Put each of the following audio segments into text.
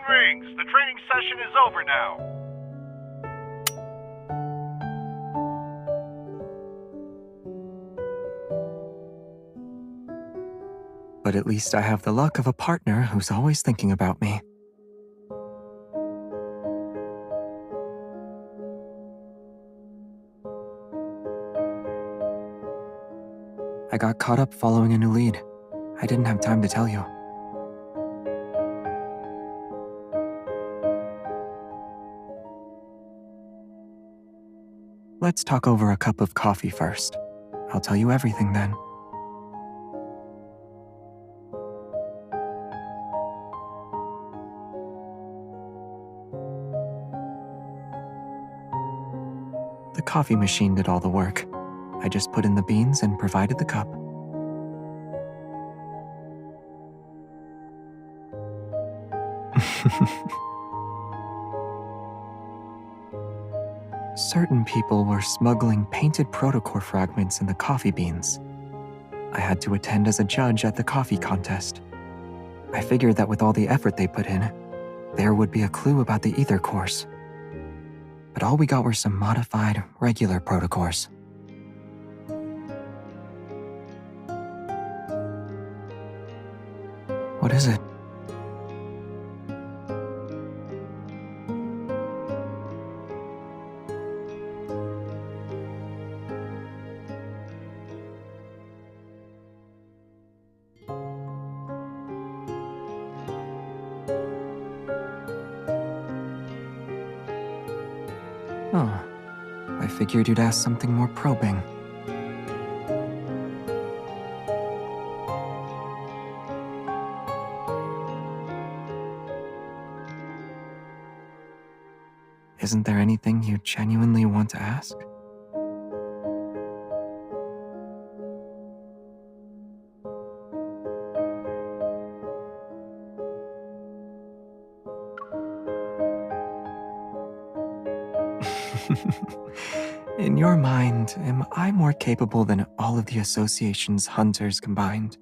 10 rings. The training session is over now. But at least I have the luck of a partner who's always thinking about me. I got caught up following a new lead. I didn't have time to tell you. Let's talk over a cup of coffee first. I'll tell you everything then. The coffee machine did all the work. I just put in the beans and provided the cup. Certain people were smuggling painted protocore fragments in the coffee beans. I had to attend as a judge at the coffee contest. I figured that with all the effort they put in, there would be a clue about the ether cores. But all we got were some modified, regular protocores. What is it? Oh, I figured you'd ask something more probing. Isn't there anything you genuinely want to ask? In your mind, am I more capable than all of the Association's hunters combined?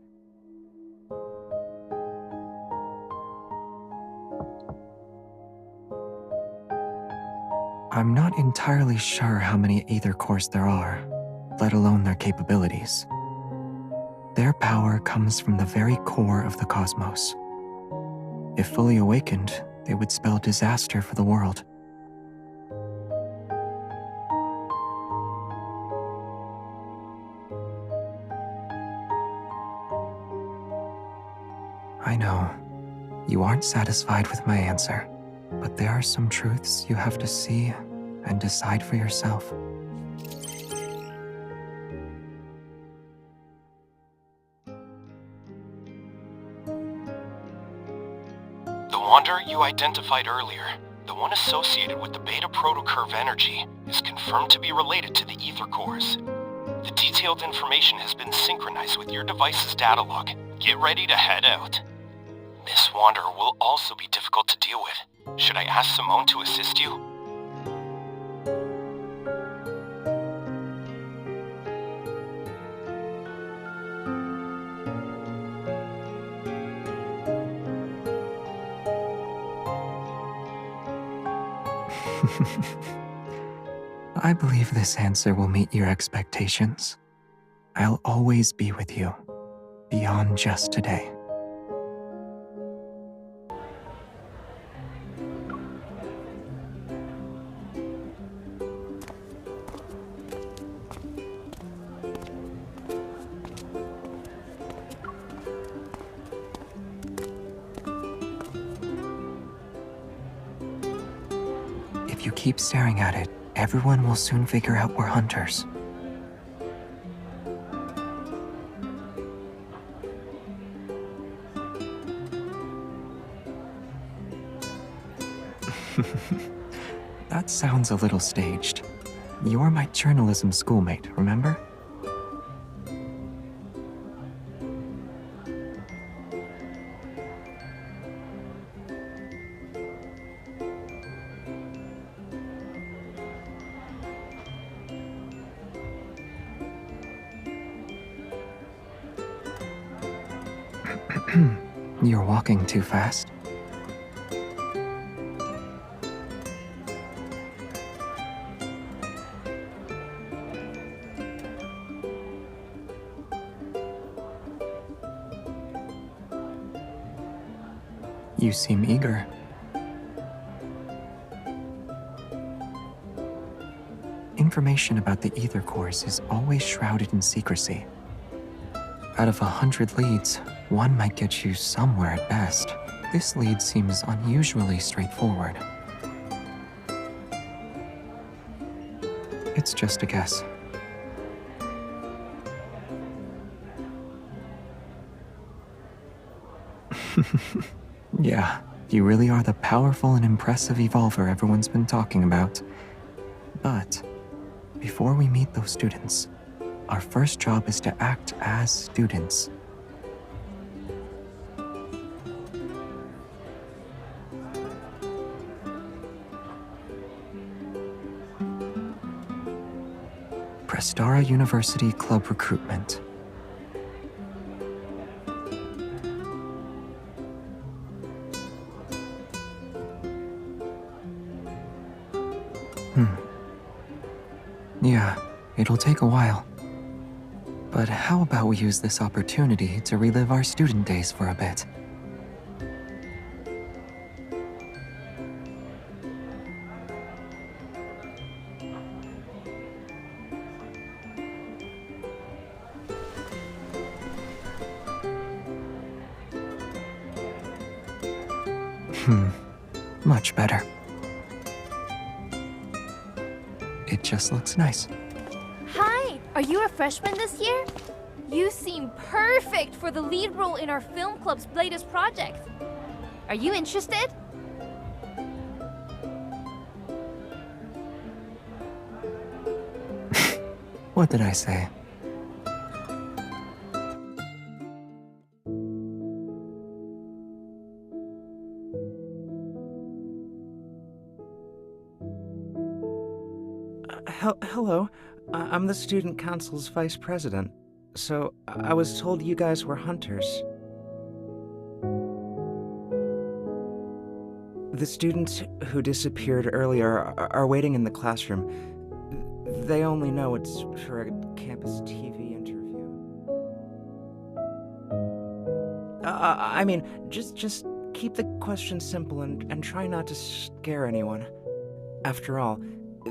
I'm not entirely sure how many ether cores there are, let alone their capabilities. Their power comes from the very core of the cosmos. If fully awakened, they would spell disaster for the world. I know, you aren't satisfied with my answer, but there are some truths you have to see and decide for yourself. The Wanderer you identified earlier, the one associated with the beta protocurve energy, is confirmed to be related to the ether cores. The detailed information has been synchronized with your device's data log. Get ready to head out. This Wanderer will also be difficult to deal with. Should I ask Simone to assist you? I believe this answer will meet your expectations. I'll always be with you, beyond just today. If you keep staring at it, everyone will soon figure out we're hunters. That sounds a little staged. You're my journalism schoolmate, remember? You're walking too fast. You seem eager. Information about the ether cores is always shrouded in secrecy. Out of 100 leads, one might get you somewhere at best. This lead seems unusually straightforward. It's just a guess. Yeah, you really are the powerful and impressive evolver everyone's been talking about. But before we meet those students, our first job is to act as students. Prestara University Club Recruitment. Yeah, it'll take a while. But how about we use this opportunity to relive our student days for a bit? Much better. It just looks nice. Hi! Are you a freshman this year? You seem perfect for the lead role in our film club's latest project. Are you interested? What did I say? Hello. I'm the student council's vice president. So, I was told you guys were hunters. The students who disappeared earlier are waiting in the classroom. They only know it's for a campus TV interview. I mean, just keep the questions simple and try not to scare anyone. After all,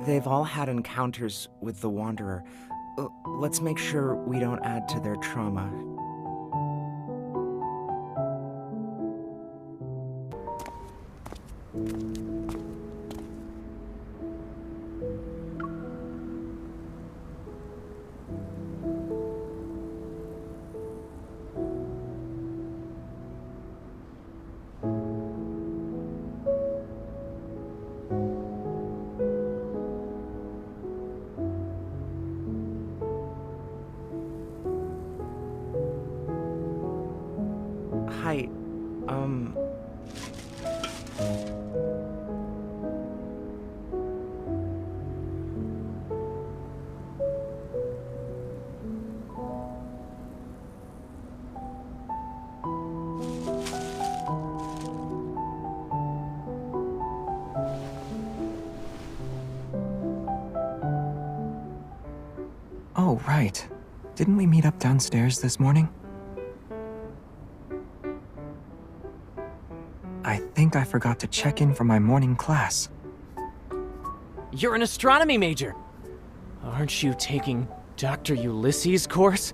they've all had encounters with the Wanderer. Let's make sure we don't add to their trauma. Hi, Oh, right. Didn't we meet up downstairs this morning? I think I forgot to check in for my morning class. You're an astronomy major! Aren't you taking Dr. Ulysses' course?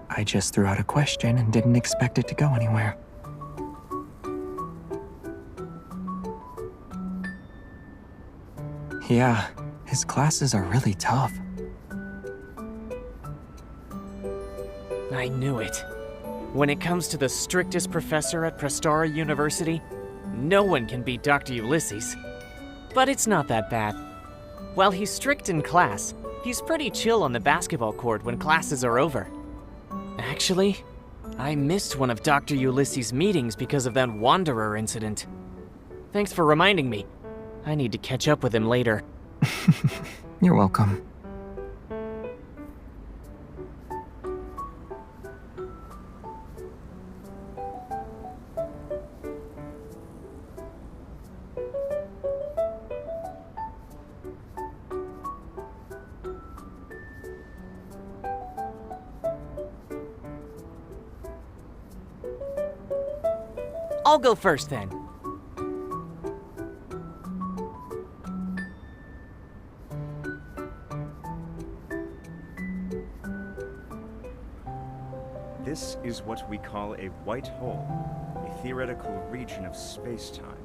I just threw out a question and didn't expect it to go anywhere. Yeah, his classes are really tough. I knew it. When it comes to the strictest professor at Prestara University, no one can beat Dr. Ulysses. But it's not that bad. While he's strict in class, he's pretty chill on the basketball court when classes are over. Actually, I missed one of Dr. Ulysses' meetings because of that Wanderer incident. Thanks for reminding me. I need to catch up with him later. You're welcome. I'll go first then. This is what we call a white hole, a theoretical region of space-time.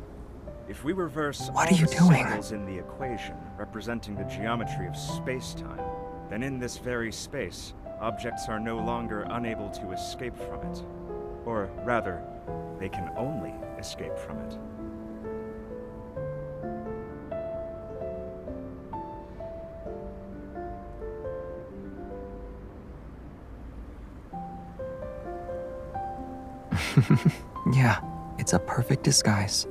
If we reverse What all are you the doing? symbols in the equation representing the geometry of space-time, then in this very space, objects are no longer unable to escape from it. Or rather, they can only escape from it. Yeah, it's a perfect disguise.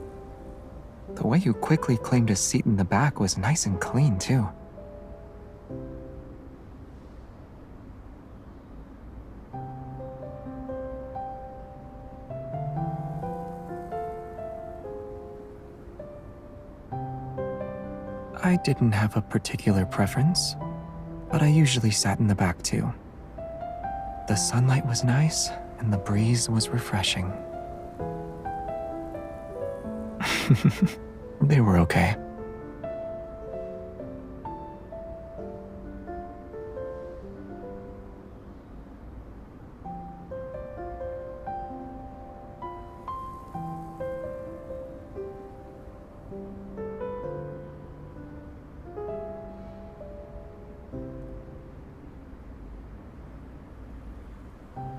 The way you quickly claimed a seat in the back was nice and clean, too. I didn't have a particular preference, but I usually sat in the back, too. The sunlight was nice, and the breeze was refreshing. They were okay.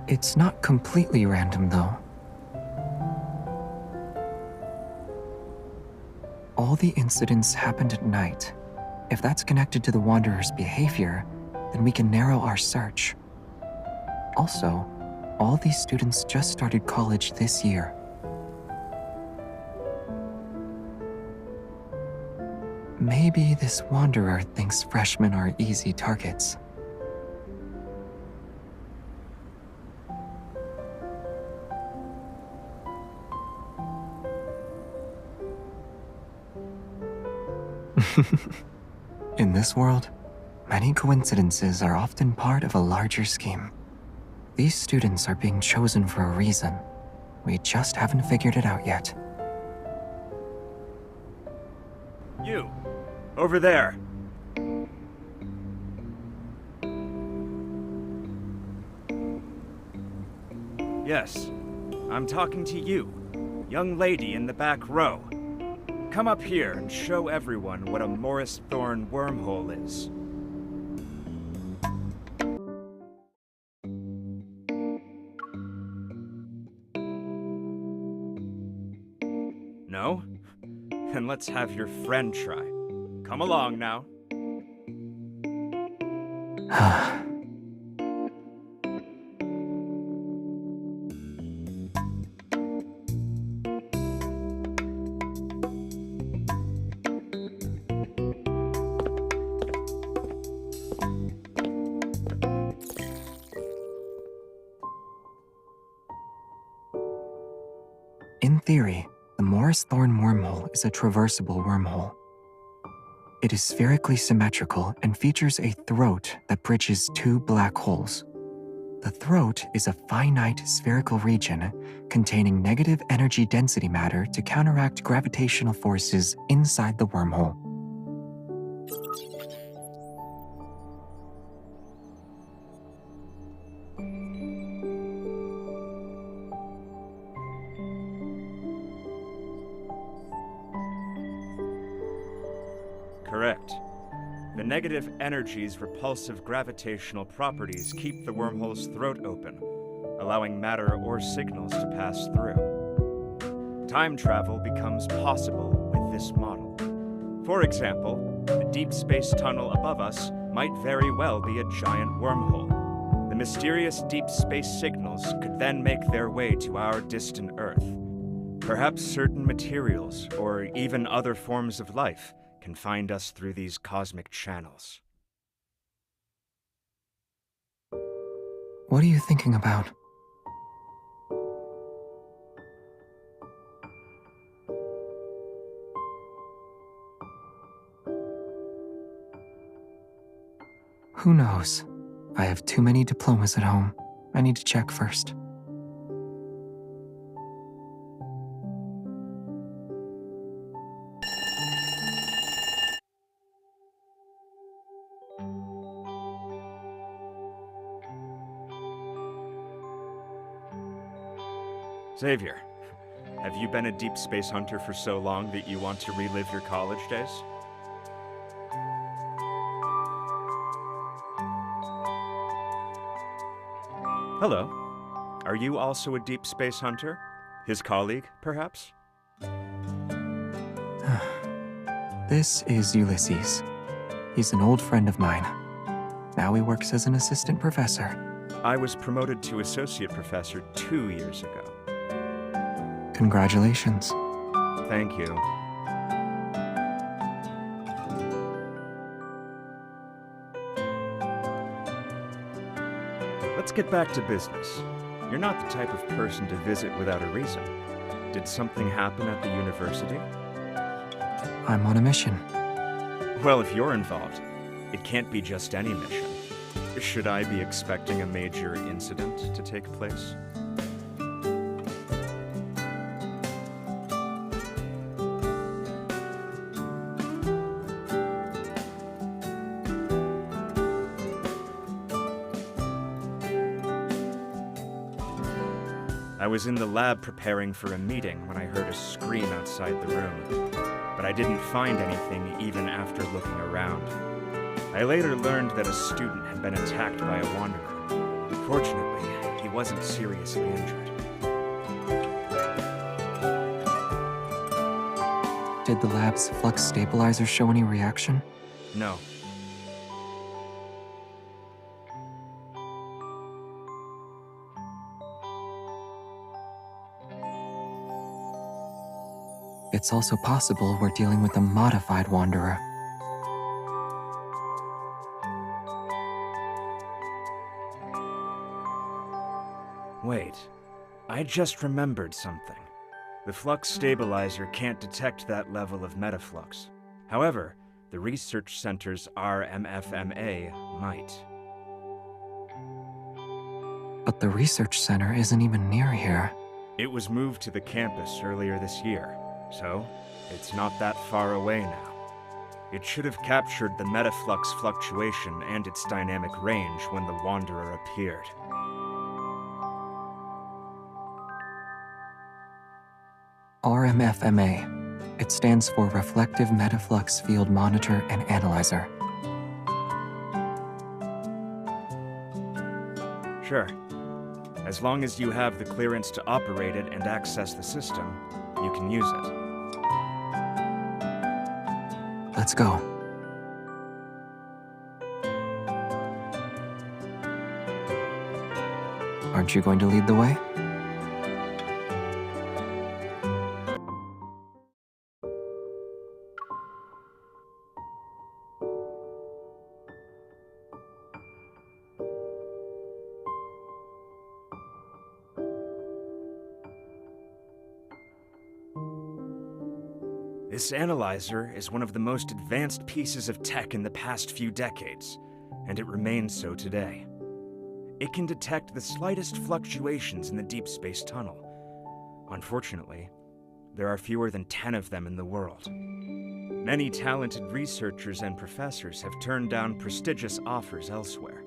It's not completely random, though. All the incidents happened at night. If that's connected to the Wanderer's behavior, then we can narrow our search. Also, all these students just started college this year. Maybe this Wanderer thinks freshmen are easy targets. In this world, many coincidences are often part of a larger scheme. These students are being chosen for a reason. We just haven't figured it out yet. You! Over there! Yes, I'm talking to you, young lady in the back row. Come up here and show everyone what a Morris Thorn wormhole is. No? Then let's have your friend try. Come along now. In theory, the Morris Thorn wormhole is a traversable wormhole. It is spherically symmetrical and features a throat that bridges two black holes. The throat is a finite spherical region containing negative energy density matter to counteract gravitational forces inside the wormhole. Correct. The negative energy's repulsive gravitational properties keep the wormhole's throat open, allowing matter or signals to pass through. Time travel becomes possible with this model. For example, the deep space tunnel above us might very well be a giant wormhole. The mysterious deep space signals could then make their way to our distant Earth. Perhaps certain materials, or even other forms of life, can find us through these cosmic channels. What are you thinking about? Who knows? I have too many diplomas at home. I need to check first. Xavier, have you been a deep space hunter for so long that you want to relive your college days? Hello. Are you also a deep space hunter? His colleague, perhaps? This is Ulysses. He's an old friend of mine. Now he works as an assistant professor. I was promoted to associate professor 2 years ago. Congratulations. Thank you. Let's get back to business. You're not the type of person to visit without a reason. Did something happen at the university? I'm on a mission. Well, if you're involved, it can't be just any mission. Should I be expecting a major incident to take place? I was in the lab preparing for a meeting when I heard a scream outside the room, but I didn't find anything even after looking around. I later learned that a student had been attacked by a wanderer. Fortunately, he wasn't seriously injured. Did the lab's flux stabilizer show any reaction? No. It's also possible we're dealing with a modified wanderer. Wait, I just remembered something. The flux stabilizer can't detect that level of metaflux. However, the research center's RMFMA might. But the research center isn't even near here. It was moved to the campus earlier this year, so it's not that far away now. It should have captured the metaflux fluctuation and its dynamic range when the Wanderer appeared. RMFMA. It stands for Reflective Metaflux Field Monitor and Analyzer. Sure. As long as you have the clearance to operate it and access the system, you can use it. Let's go. Aren't you going to lead the way? This analyzer is one of the most advanced pieces of tech in the past few decades, and it remains so today. It can detect the slightest fluctuations in the deep space tunnel. Unfortunately, there are fewer than 10 of them in the world. Many talented researchers and professors have turned down prestigious offers elsewhere.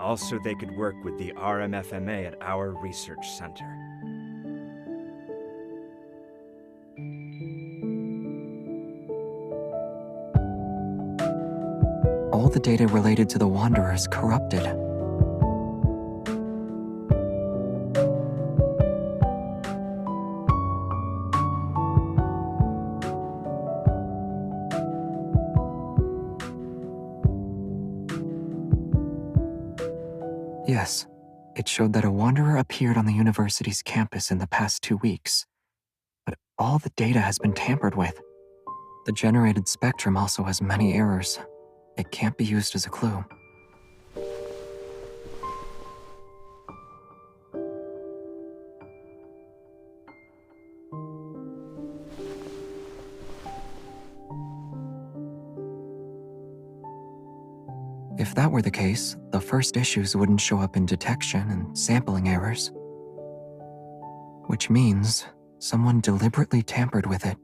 Also, they could work with the RMFMA at our research center. All the data related to the Wanderer is corrupted. Yes, it showed that a Wanderer appeared on the university's campus in the past 2 weeks. But all the data has been tampered with. The generated spectrum also has many errors. It can't be used as a clue. If that were the case, the first issues wouldn't show up in detection and sampling errors. Which means someone deliberately tampered with it.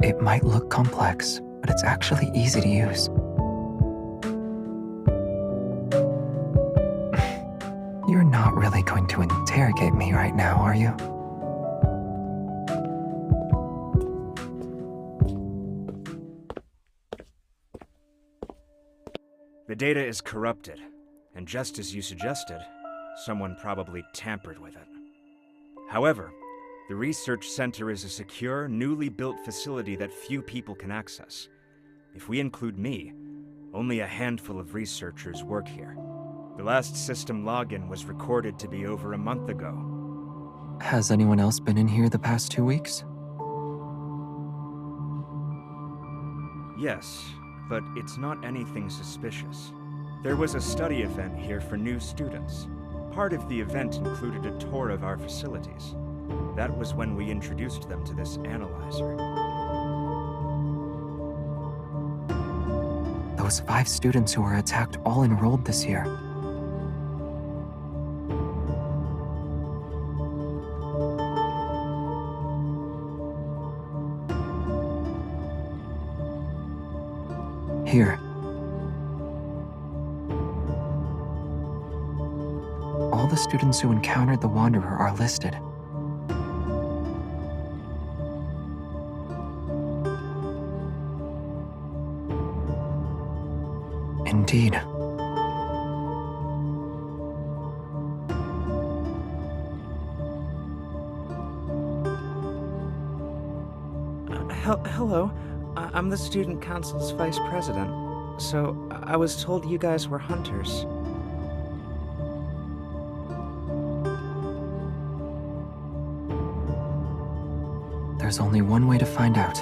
It might look complex, but it's actually easy to use. You're not really going to interrogate me right now, are you? The data is corrupted, and just as you suggested, someone probably tampered with it. However, the research center is a secure, newly built facility that few people can access. If we include me, only a handful of researchers work here. The last system login was recorded to be over a month ago. Has anyone else been in here the past 2 weeks? Yes, but it's not anything suspicious. There was a study event here for new students. Part of the event included a tour of our facilities. That was when we introduced them to this analyzer. Those 5 students who were attacked all enrolled this year. Here. All the students who encountered the Wanderer are listed. Indeed. Hello. I'm the student council's vice president. So, I was told you guys were hunters. There's only one way to find out.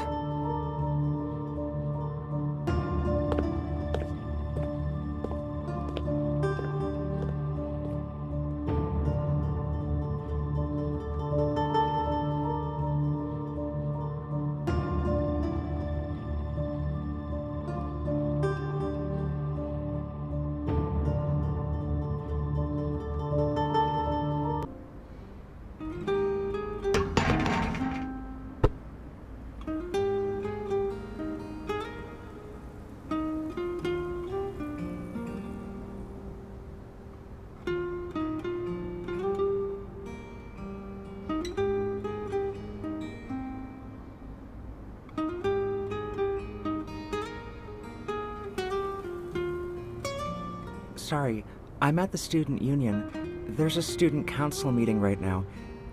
Sorry, I'm at the student union. There's a student council meeting right now.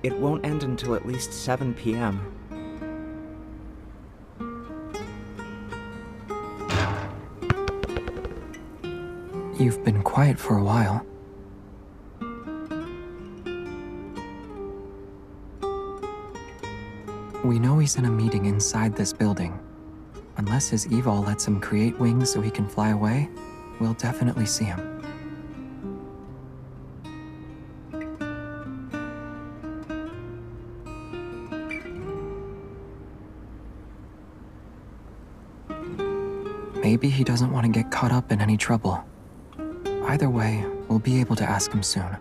It won't end until at least 7 p.m. You've been quiet for a while. We know he's in a meeting inside this building. Unless his evol lets him create wings so he can fly away, we'll definitely see him. Maybe he doesn't want to get caught up in any trouble. Either way, we'll be able to ask him soon.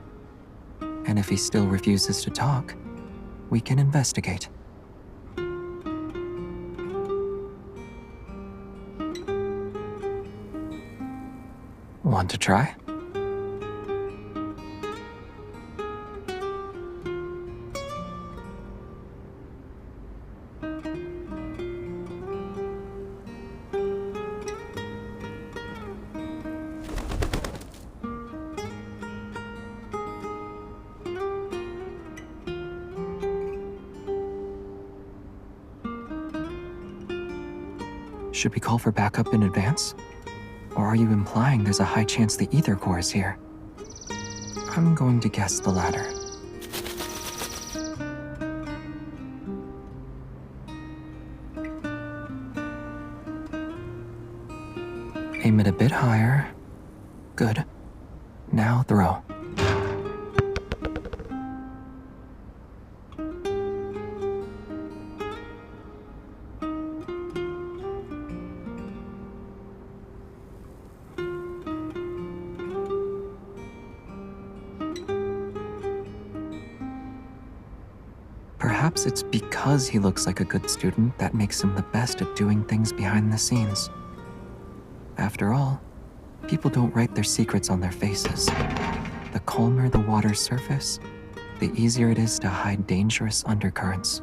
And if he still refuses to talk, we can investigate. Want to try? Should we call for backup in advance? Or are you implying there's a high chance the ether core is here? I'm going to guess the latter. Aim it a bit higher. Good. Now throw. Perhaps it's because he looks like a good student that makes him the best at doing things behind the scenes. After all, people don't write their secrets on their faces. The calmer the water's surface, the easier it is to hide dangerous undercurrents.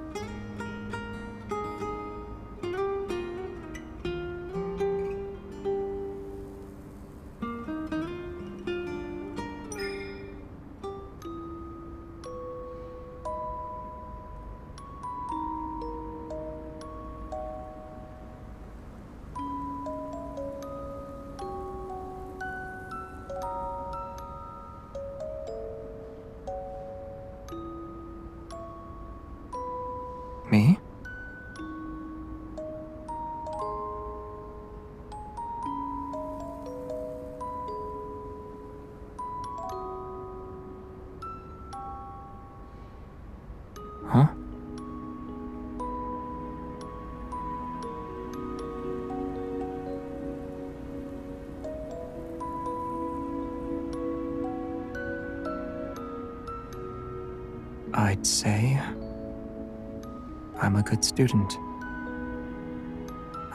Me? Huh? I'd say I'm a good student.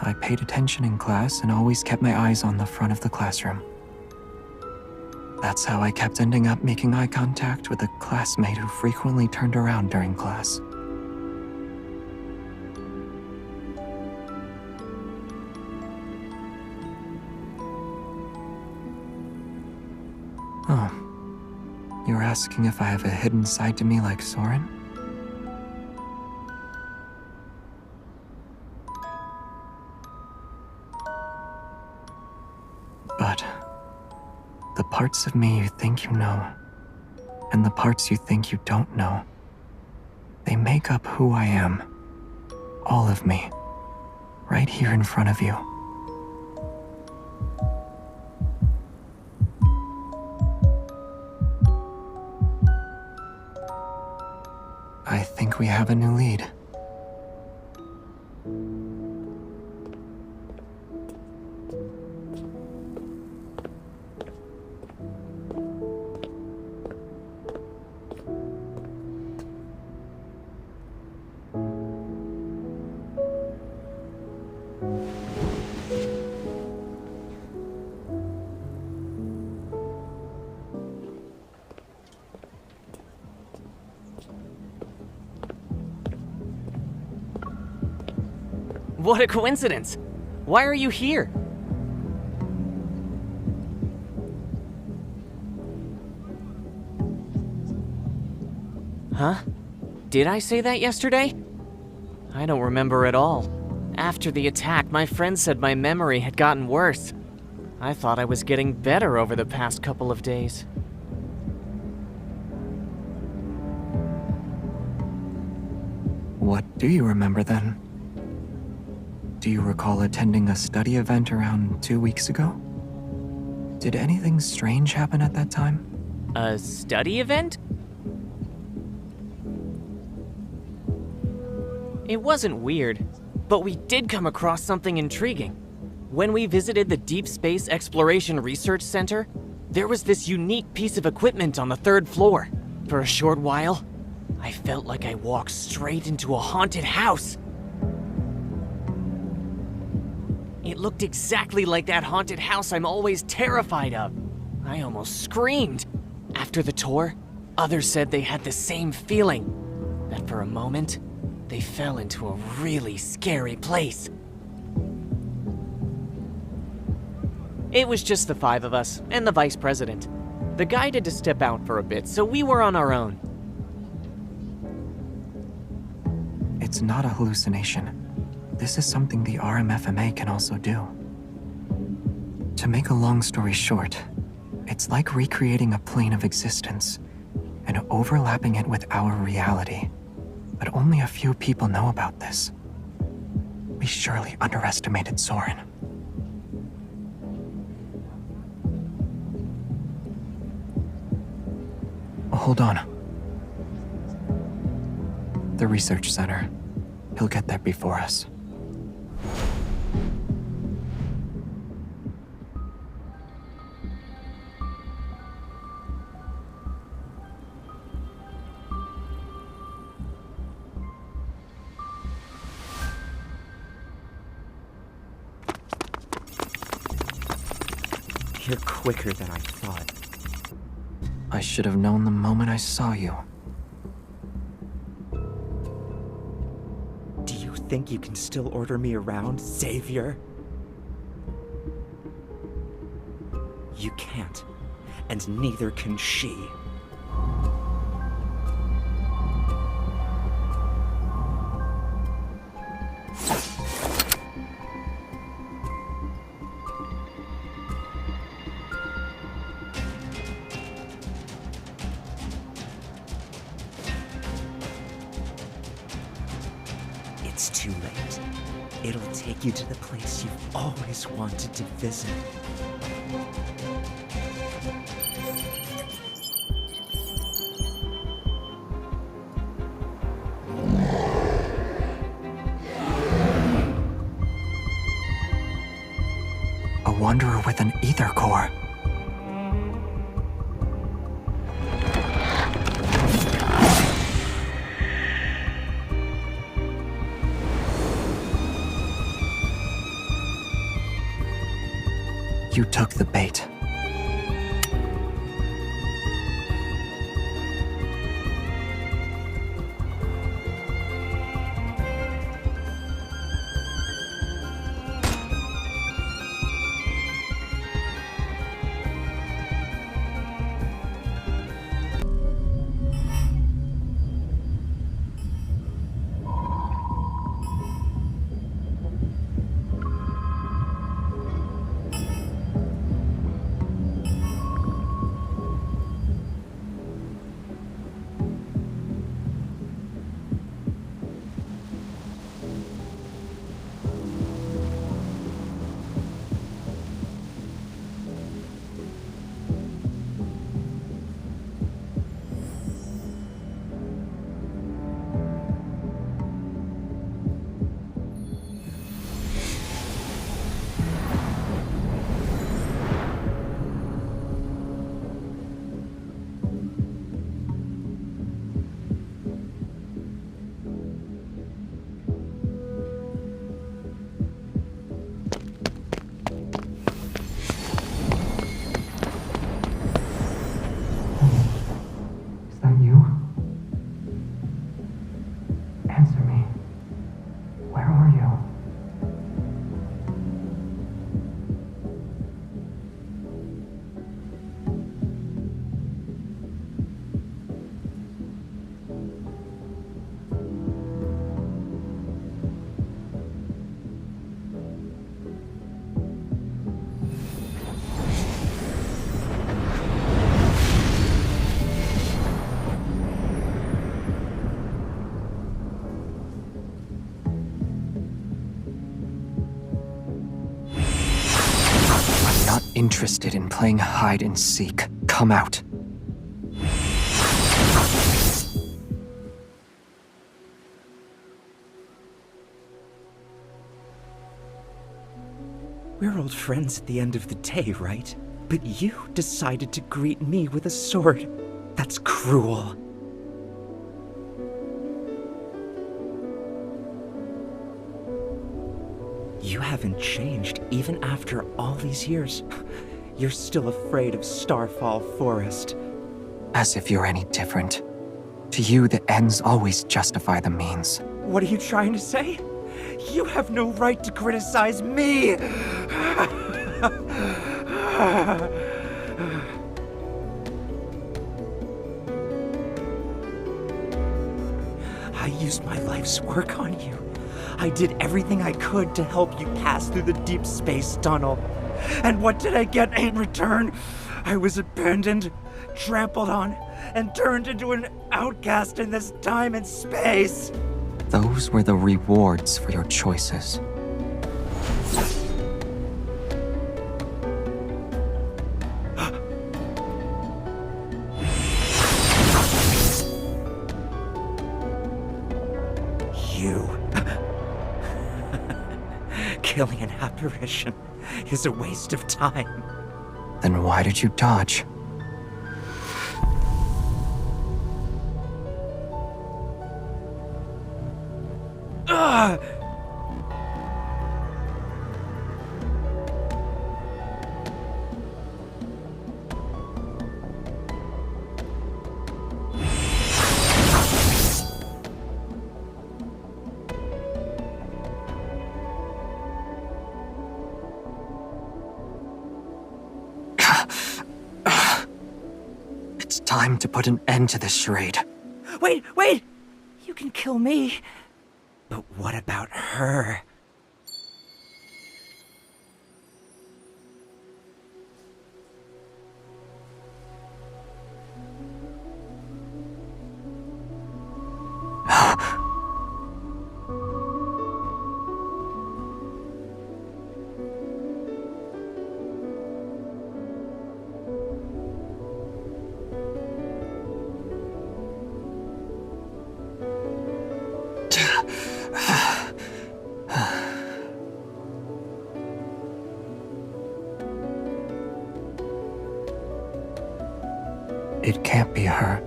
I paid attention in class and always kept my eyes on the front of the classroom. That's how I kept ending up making eye contact with a classmate who frequently turned around during class. Oh, you're asking if I have a hidden side to me like Soren? But the parts of me you think you know, and the parts you think you don't know, they make up who I am. All of me. Right here in front of you. I think we have a new lead. What a coincidence! Why are you here? Huh? Did I say that yesterday? I don't remember at all. After the attack, my friend said my memory had gotten worse. I thought I was getting better over the past couple of days. What do you remember then? Do you recall attending a study event around 2 weeks ago? Did anything strange happen at that time? A study event? It wasn't weird, but we did come across something intriguing. When we visited the Deepspace Exploration Research Center, there was this unique piece of equipment on the 3rd floor. For a short while, I felt like I walked straight into a haunted house. It looked exactly like that haunted house I'm always terrified of. I almost screamed. After the tour, others said they had the same feeling, that for a moment, they fell into a really scary place. It was just the 5 of us and the vice president. The guy had to step out for a bit, so we were on our own. It's not a hallucination. This is something the RMFMA can also do. To make a long story short, it's like recreating a plane of existence and overlapping it with our reality. But only a few people know about this. We surely underestimated Soren. Hold on. The research center. He'll get there before us. You're quicker than I thought. I should have known the moment I saw you. Do you think you can still order me around, Savior? You can't, and neither can she. It's too late. It'll take you to the place you've always wanted to visit. A wanderer with an ether core. You took the bait. Is that you? Answer me. Where are you? Not interested in playing hide and seek. Come out. We're old friends at the end of the day, right? But you decided to greet me with a sword. That's cruel. You haven't changed even after all these years. You're still afraid of Starfall Forest. As if you're any different. To you, the ends always justify the means. What are you trying to say? You have no right to criticize me! I used my life's work on you. I did everything I could to help you pass through the deep space tunnel. And what did I get in return? I was abandoned, trampled on, and turned into an outcast in this time and space. Those were the rewards for your choices. You. Killing an apparition is a waste of time. Then why did you dodge? Time to put an end to this charade. Wait! You can kill me. But what about her? It can't be her.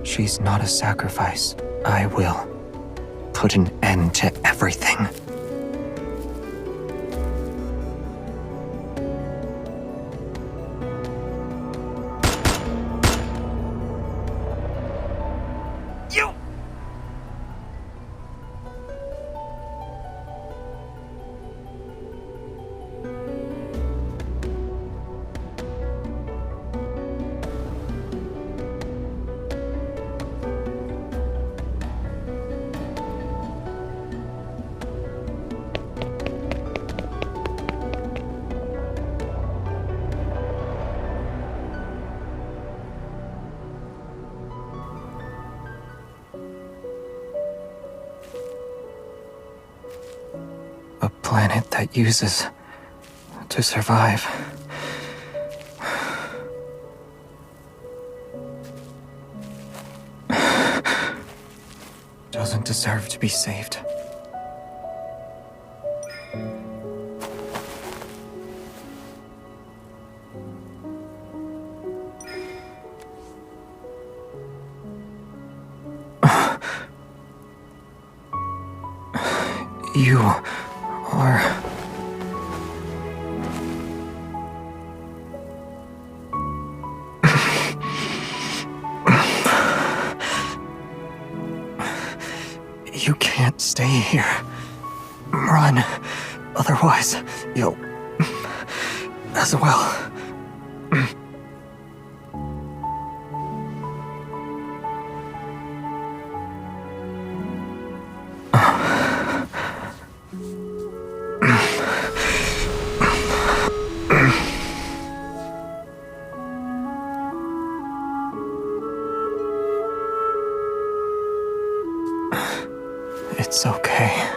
She's not a sacrifice. I will put an end to everything. You! A planet that uses to survive. Doesn't deserve to be saved. You are... You can't stay here. Run. Otherwise, you'll... as well. It's okay.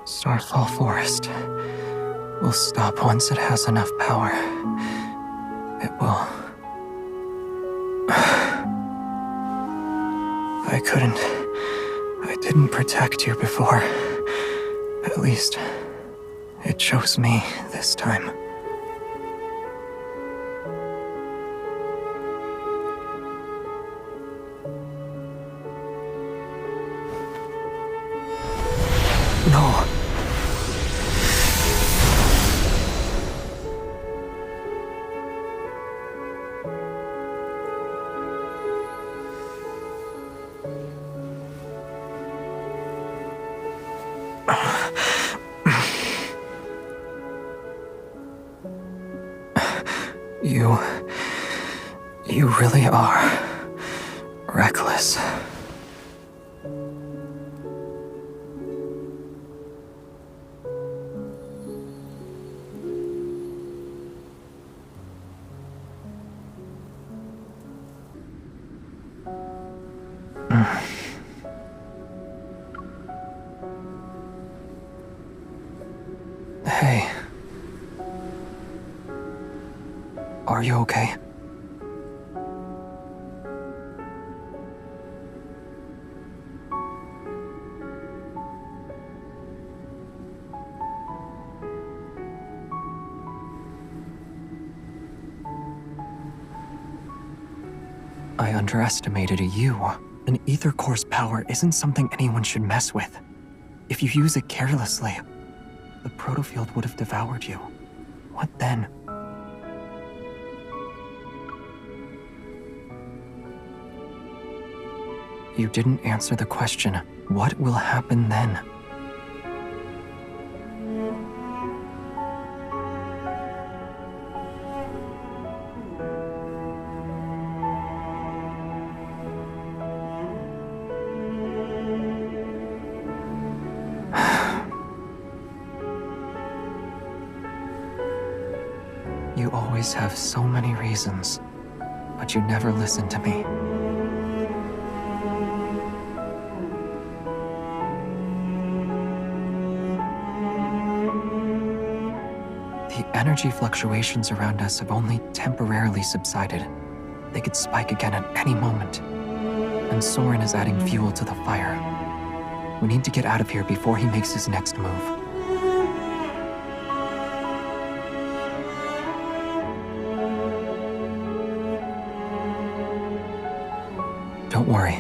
Starfall Forest will stop once it has enough power. It will. I didn't protect you before. At least, it chose me this time. No. You really are reckless. Hey. Are you okay? I underestimated you. An ether core's power isn't something anyone should mess with. If you use it carelessly, the protofield would have devoured you. What then? You didn't answer the question. What will happen then? You always have so many reasons, but you never listen to me. The energy fluctuations around us have only temporarily subsided. They could spike again at any moment. And Soren is adding fuel to the fire. We need to get out of here before he makes his next move. Don't worry.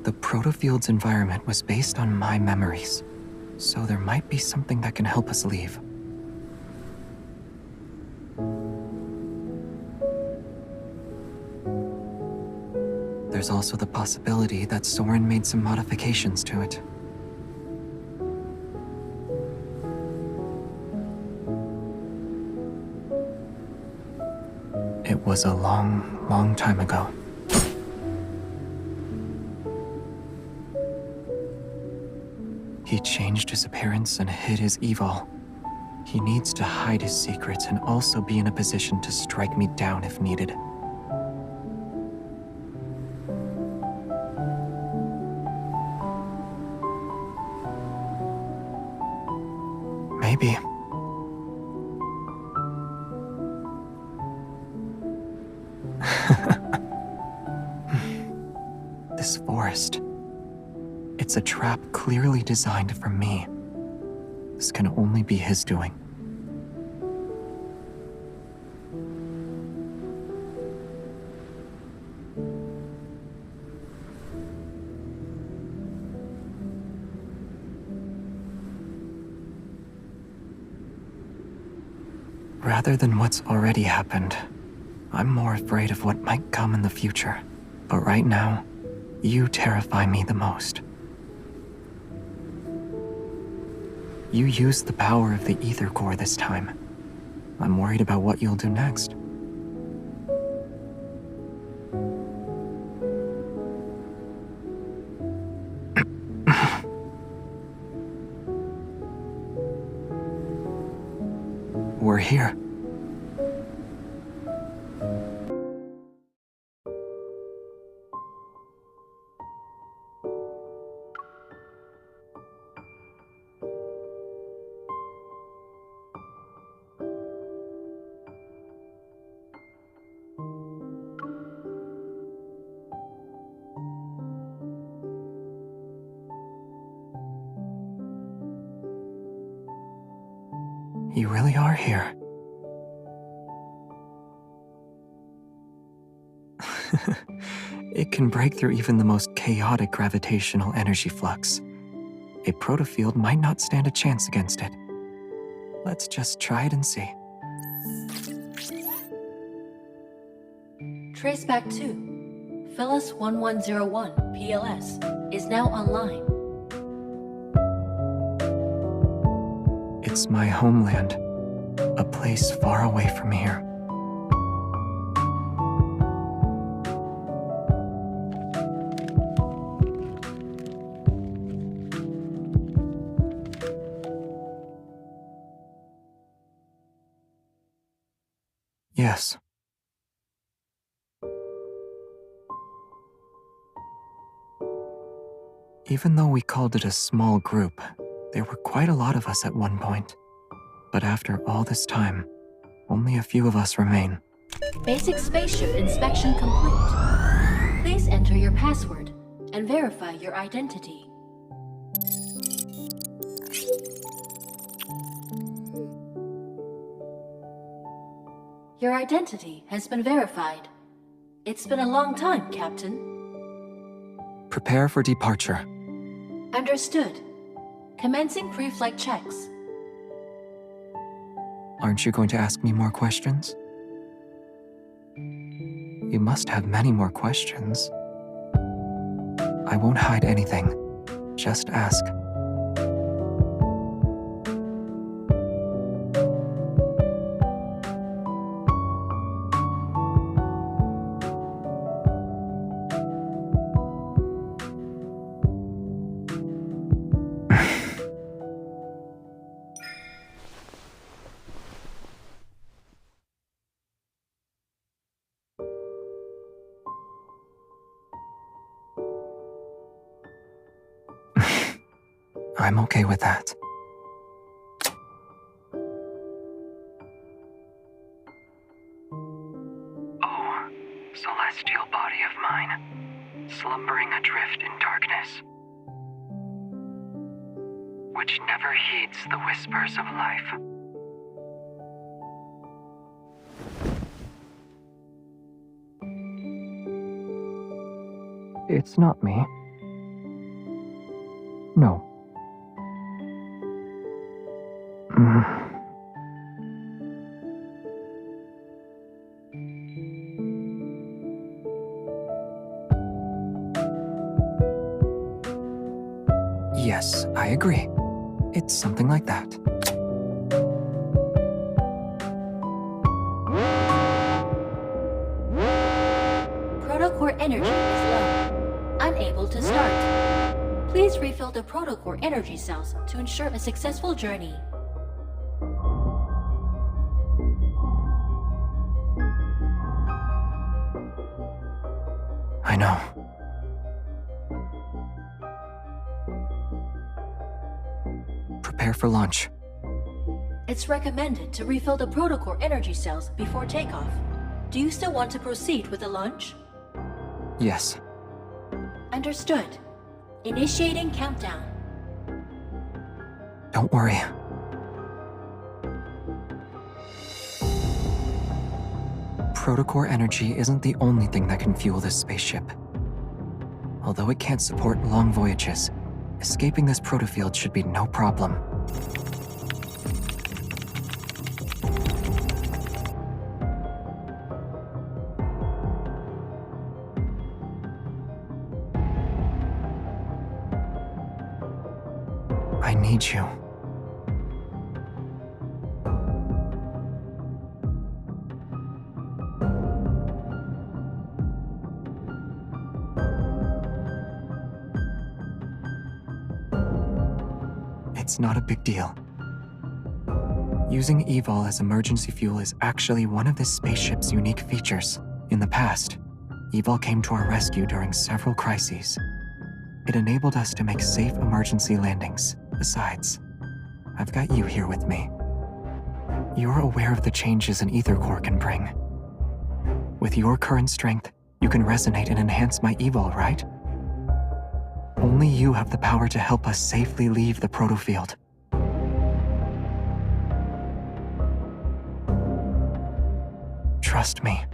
The protofield's environment was based on my memories, so there might be something that can help us leave. There's also the possibility that Soren made some modifications to it. It was a long, long time ago. He changed his appearance and hid his evil. He needs to hide his secrets and also be in a position to strike me down if needed. Maybe. This forest. It's a trap clearly designed for me. This can only be his doing. Rather than what's already happened, I'm more afraid of what might come in the future. But right now, you terrify me the most. You used the power of the ether core this time. I'm worried about what you'll do next. We're here. You really are here. It can break through even the most chaotic gravitational energy flux. A protofield might not stand a chance against it. Let's just try it and see. Traceback 2, Phyllis 1101 PLS, is now online. It's my homeland, a place far away from here. Yes. Even though we called it a small group, there were quite a lot of us at one point. But after all this time, only a few of us remain. Basic spaceship inspection complete. Please enter your password and verify your identity. Your identity has been verified. It's been a long time, Captain. Prepare for departure. Understood. Commencing pre-flight checks. Aren't you going to ask me more questions? You must have many more questions. I won't hide anything. Just ask. I'm okay with that. Oh, celestial body of mine, slumbering adrift in darkness, which never heeds the whispers of life. It's not me. No. Yes, I agree. It's something like that. Protocore energy is low. Unable to start. Please refill the protocore energy cells to ensure a successful journey. I know. Prepare for launch. It's recommended to refill the protocore energy cells before takeoff. Do you still want to proceed with the launch? Yes. Understood. Initiating countdown. Don't worry. Protocore energy isn't the only thing that can fuel this spaceship. Although it can't support long voyages, escaping this protofield should be no problem. I need you. It's not a big deal. Using Evol as emergency fuel is actually one of this spaceship's unique features. In the past, Evol came to our rescue during several crises. It enabled us to make safe emergency landings. Besides, I've got you here with me. You're aware of the changes an ether core can bring. With your current strength, you can resonate and enhance my Evol, right? Only you have the power to help us safely leave the protofield. Trust me.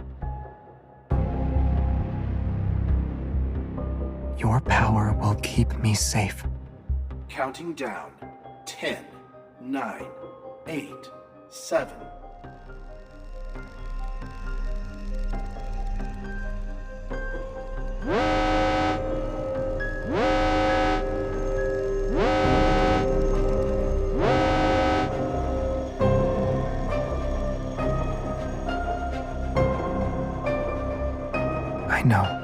Your power will keep me safe. Counting down. 10, 9, 8, 7. I know.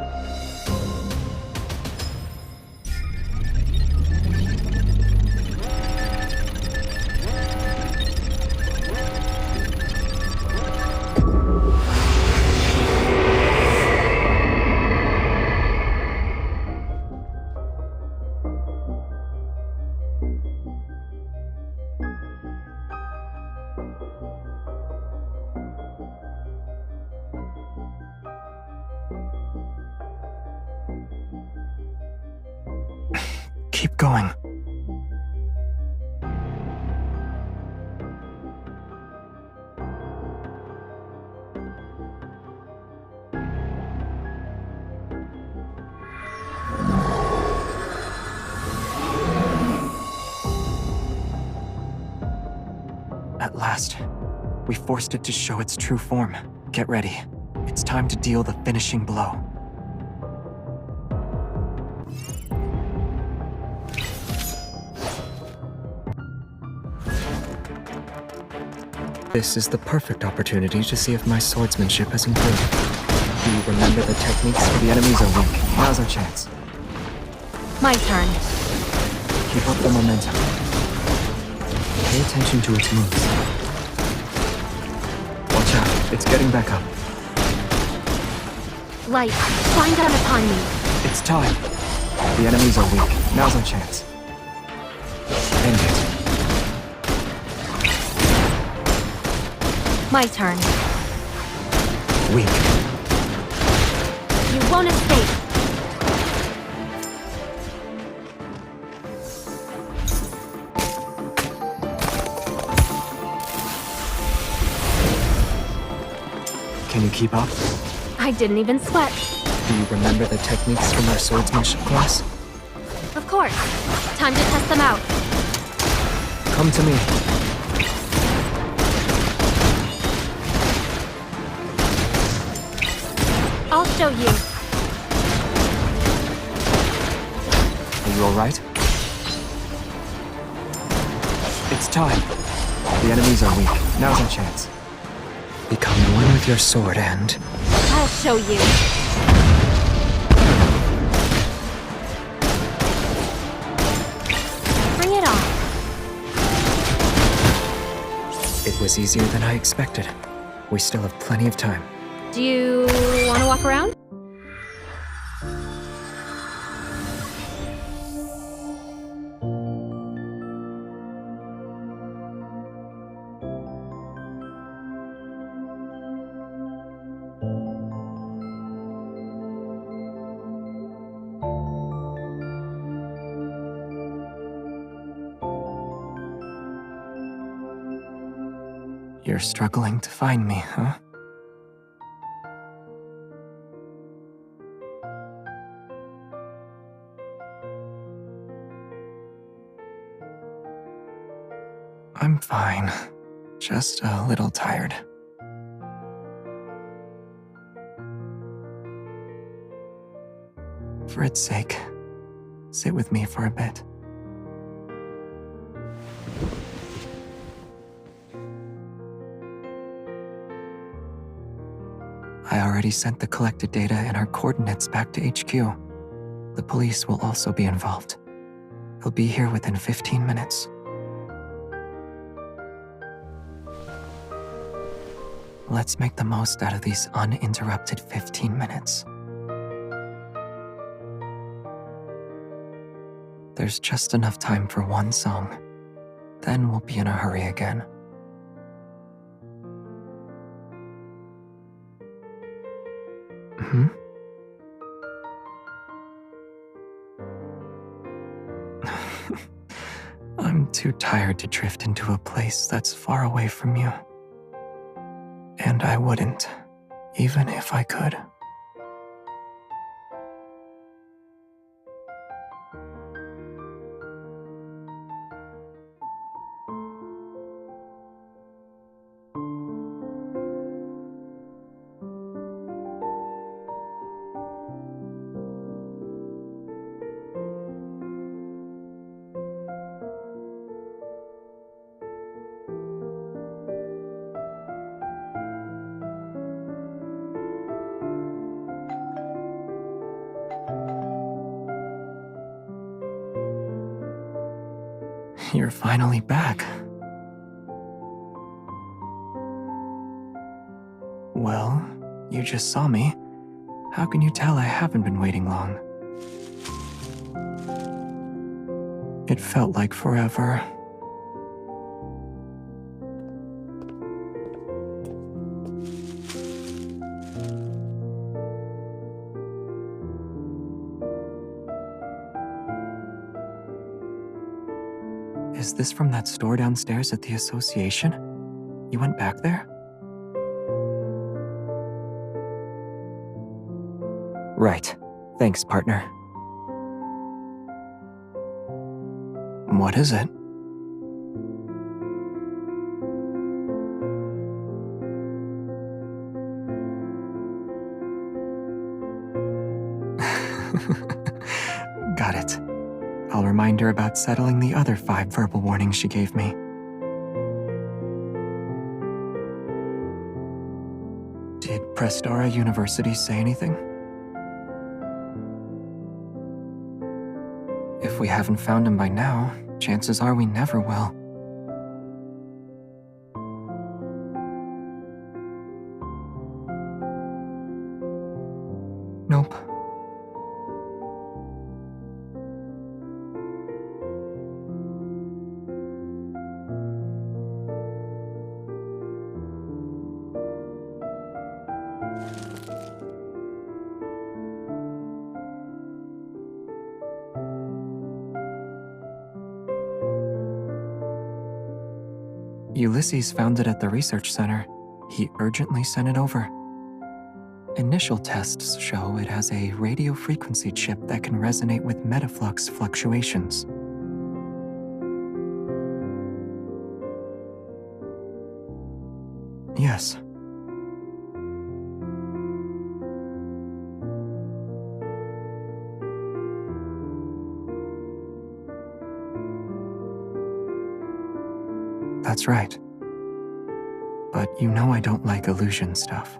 Keep going. At last, we forced it to show its true form. Get ready. It's time to deal the finishing blow. This is the perfect opportunity to see if my swordsmanship has improved. Do you remember the techniques for the enemies are weak? Now's our chance. My turn. Keep up the momentum. Pay attention to its moves. Watch out, it's getting back up. Light, shine down upon me. It's time. The enemies are weak. Now's our chance. End it. My turn. Weak. You won't escape. Can you keep up? I didn't even sweat. Do you remember the techniques from our swordsmanship class? Of course. Time to test them out. Come to me. I'll show you. Are you alright? It's time. The enemies are weak. Now's our chance. Become one with your sword and... I'll show you. Bring it on. It was easier than I expected. We still have plenty of time. Do you want to walk around? You're struggling to find me, huh? I'm fine. Just a little tired. For its sake, sit with me for a bit. I already sent the collected data and our coordinates back to HQ. The police will also be involved. They'll be here within 15 minutes. Let's make the most out of these uninterrupted 15 minutes. There's just enough time for one song. Then we'll be in a hurry again. Hmm? I'm too tired to drift into a place that's far away from you. And I wouldn't, even if I could. You're finally back. Well, you just saw me. How can you tell I haven't been waiting long? It felt like forever. Is this from that store downstairs at the association? You went back there? Right. Thanks, partner. What is it? Got it. I'll remind her about settling the other 5 verbal warnings she gave me. Did Prestara University say anything? If we haven't found him by now, chances are we never will. Nope. Ulysses found it at the research center. He urgently sent it over. Initial tests show it has a radio frequency chip that can resonate with metaflux fluctuations. Yes. That's right. But you know I don't like illusion stuff.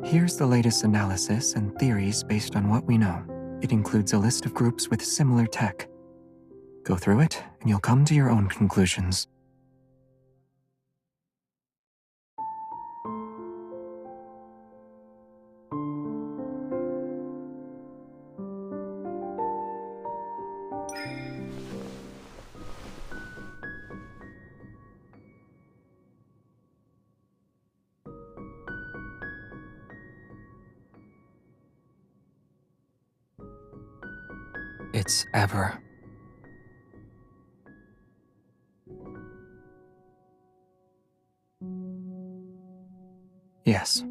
Here's the latest analysis and theories based on what we know. It includes a list of groups with similar tech. Go through it, and you'll come to your own conclusions. It's ever. Yes.